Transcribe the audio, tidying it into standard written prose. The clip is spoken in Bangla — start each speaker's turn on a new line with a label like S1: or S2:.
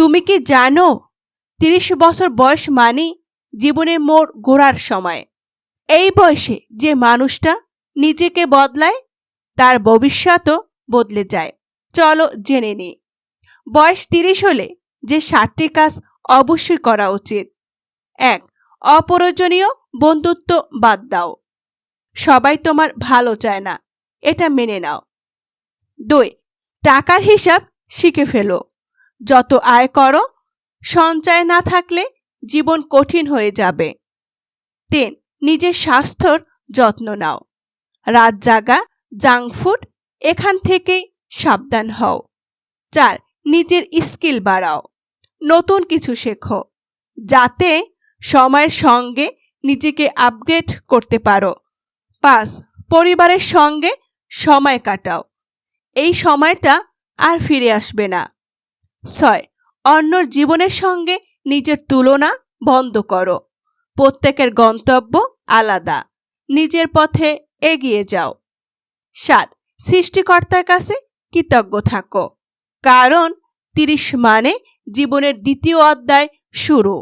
S1: তুমি কি জানো ৩০ বছর বয়স মানেই জীবনের মোড় ঘোরার সময়। এই বয়সে যে মানুষটা নিজেকে বদলায় তার ভবিষ্যৎও বদলে যায়। চলো জেনে নিই। বয়স ৩০ হলে যে ৭টি কাজ অবশ্যই করা উচিত। ১. অপ্রয়োজনীয় বন্ধুত্ব বাদ দাও। সবাই তোমার ভালো চায় না, এটা মেনে নাও। ২. টাকার হিসাব শিখে ফেলো। যত আয় করো, সঞ্চয় না থাকলে জীবন কঠিন হয়ে যাবে। ৩. নিজের স্বাস্থ্যর যত্ন নাও। রাত জাগা, জাঙ্ক ফুড এখান থেকেই সাবধান হও। ৪. নিজের স্কিল বাড়াও। নতুন কিছু শেখো, যাতে সময়ের সঙ্গে নিজেকে আপগ্রেড করতে পারো। ৫. পরিবারের সঙ্গে সময় কাটাও। এই সময়টা আর ফিরে আসবে না। ৬. অন্যর জীবনের সঙ্গে নিজের তুলনা বন্ধ করো। প্রত্যেকের গন্তব্য আলাদা, নিজের পথে এগিয়ে যাও। ৭. সৃষ্টিকর্তার কাছে কৃতজ্ঞ থাকো, কারণ ৩০ মানে জীবনের দ্বিতীয় অধ্যায় শুরু।